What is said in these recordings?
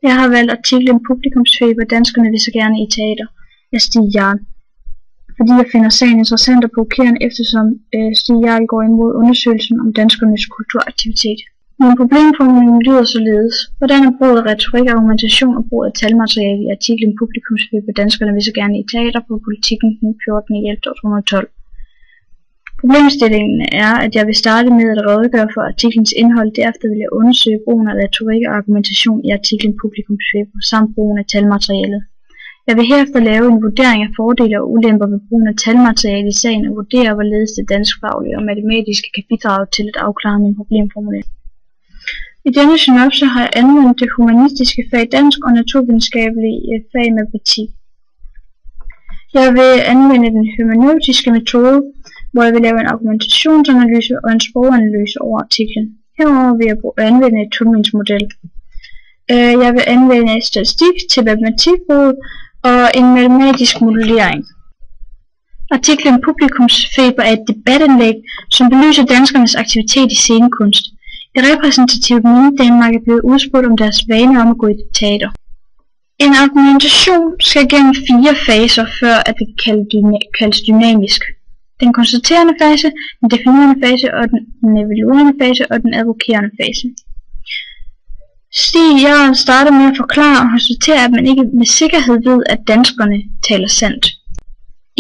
Jeg har valgt artiklen Publikumsfeber, danskerne vil så gerne i teater af Stig Jarl, fordi jeg finder sagen interessant og provokerende, eftersom Stig Jarl går imod undersøgelsen om danskernes kulturaktivitet. Min problemformulering lyder således: hvordan er bruget af retorik, argumentation og brug af talmateriale i artiklen Publikumsfeber, danskerne vil så gerne i teater på Politiken den 14.11.2012. Problemstillingen er, at jeg vil starte med at redegøre for artiklens indhold, derefter vil jeg undersøge brugen af retorik og argumentation i artiklen Publikumsfeber samt brugen af talmaterialet. Jeg vil herefter lave en vurdering af fordele og ulemper ved brugen af talmateriale i sagen og vurdere, hvorledes det danskfaglige og matematiske kan bidrage til at afklare min problemformulering. I denne synopse har jeg anvendt det humanistiske fag dansk og naturvidenskabelige fag matematik. Jeg vil anvende den hermeneutiske metode, hvor jeg vil lave en argumentationsanalyse og en sproganalyse over artiklen. Herover vil jeg anvende et tolvtrinsmodel. Jeg vil anvende statistik til matematikbruget og en matematisk modellering. Artiklen Publikumsfeber er et debatindlæg, som belyser danskernes aktivitet i scenekunst. I repræsentativt Mini-Danmark er blevet udspurgt om deres vane om at gå i teater. En argumentation skal gennem 4 faser, før at det kaldes dynamisk. Den konstaterende fase, den definerende fase, og den evaluerende fase og den advokerende fase. Stig Jarl starter med at forklare og konstatere, at man ikke med sikkerhed ved, at danskerne taler sandt.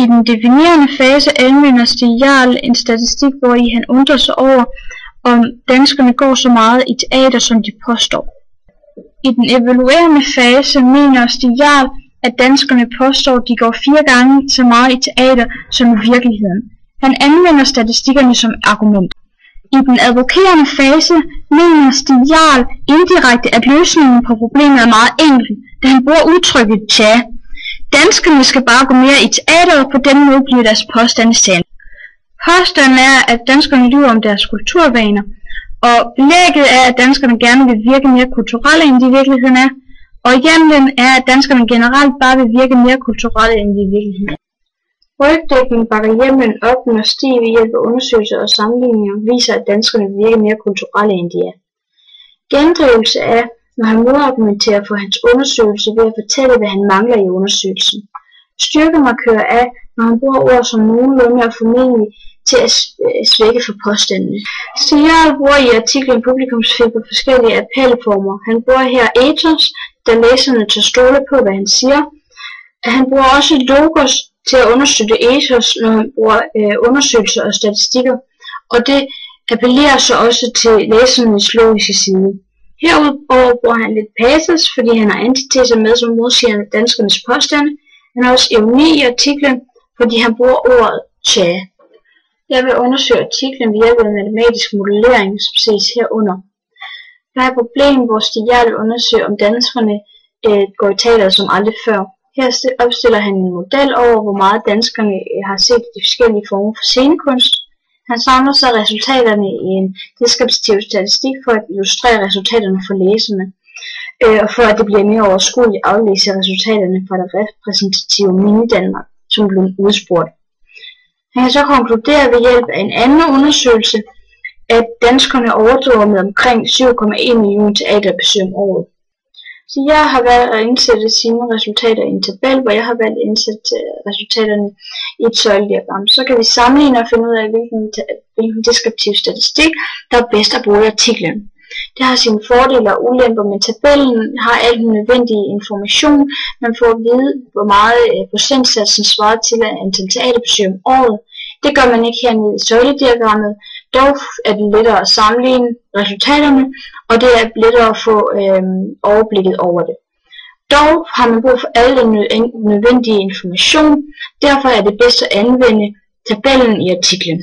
I den definerende fase anvender Stig Jarl en statistik, hvori han undrer sig over, om danskerne går så meget i teater, som de påstår. I den evaluerende fase mener Stig Jarl, at danskerne påstår, at de går 4 gange så meget i teater som i virkeligheden. Han anvender statistikkerne som argument. I den advokerende fase mener Stig Jarl indirekte, at løsningen på problemet er meget enkel, da han bruger udtrykket tja. Danskerne skal bare gå mere i teater, og på den måde bliver deres påstande sand. Påstanden er, at danskerne lyver om deres kulturvaner, og belægget er, at danskerne gerne vil virke mere kulturelle, end de i virkeligheden er, og hjemlen er, at danskerne generelt bare vil virke mere kulturelle, end de i virkeligheden er. Rygdækning bakker hjemlen op, når Stig ved hjælp af undersøgelser og sammenligninger viser, at danskerne vil virke mere kulturelle, end de er. Gendrivelse er, når han modargumenterer for hans undersøgelse ved at fortælle, hvad han mangler i undersøgelsen. Styrkemarkør er, når han bruger ord som nogenlunde og formentlig til at svække for påstandene. Stig Jarl bruger i artiklen Publikumsfeber forskellige appelformer. Han bruger her ethos, da læserne tør stole på, hvad han siger. Han bruger også logos til at understøtte ethos, når han bruger undersøgelser og statistikker, og det appellerer så også til læsernes logiske side. Herudover bruger han lidt patos, fordi han har antiteser med, som modsiger danskernes påstande. Han har også ironi i artiklen, fordi han bruger ordet tja. Jeg vil undersøge artiklen ved hjælp af matematisk modellering, som ses herunder. Der er et problem, hvor Stig Jarl undersøger, om danskerne går i teater som aldrig før. Her opstiller han en model over, hvor meget danskerne har set de forskellige former for scenekunst. Han samler så resultaterne i en deskriptiv statistik for at illustrere resultaterne for læserne, og for at det bliver mere overskueligt at aflæse resultaterne fra det repræsentative Mini-Danmark, som blev udspurgt. Han kan så konkludere ved hjælp af en anden undersøgelse, at danskerne overdriver med omkring 7,1 millioner teaterbesøg om året. Så jeg har valgt at indsætte sine resultater i en tabel, hvor jeg har valgt at indsætte resultaterne i et søjlediagram. Så kan vi sammenligne og finde ud af, hvilken deskriptiv statistik, der er bedst at bruge i artiklen. Det har sine fordele og ulemper, men tabellen har al den nødvendige information. Man får at vide, hvor meget procentsatsen svarer til antal teaterbesøg om året. Det gør man ikke hernede i søjlediagrammet. Dog er det lettere at sammenligne resultaterne, og det er lettere at få overblikket over det. Dog har man brug for al den nødvendige information, derfor er det bedst at anvende tabellen i artiklen.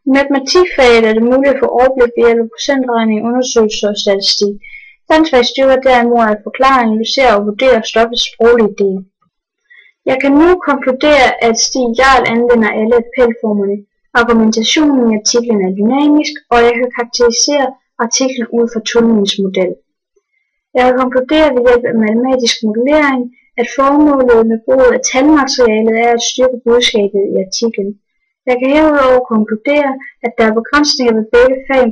I matematikfaget er det muligt at få overblik ved hjælp af procentregning, undersøgelser og statistik. Danskfag styrker derimod at forklare, analysere og vurdere stoffets sproglige del. Jeg kan nu konkludere, at Stig Jarl anvender alle appelformerne. Argumentationen i artiklen er dynamisk, og jeg kan karakterisere artiklen ud fra Tullmans model. Jeg kan konkludere ved hjælp af matematisk modellering, at formålet med bruget af talmaterialet er at styrke budskabet i artiklen. Jeg kan herudover konkludere, at der er begrænsninger ved begge fag,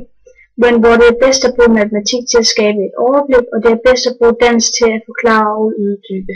men hvor det er bedst at bruge matematik til at skabe et overblik, og det er bedst at bruge dansk til at forklare og uddybe.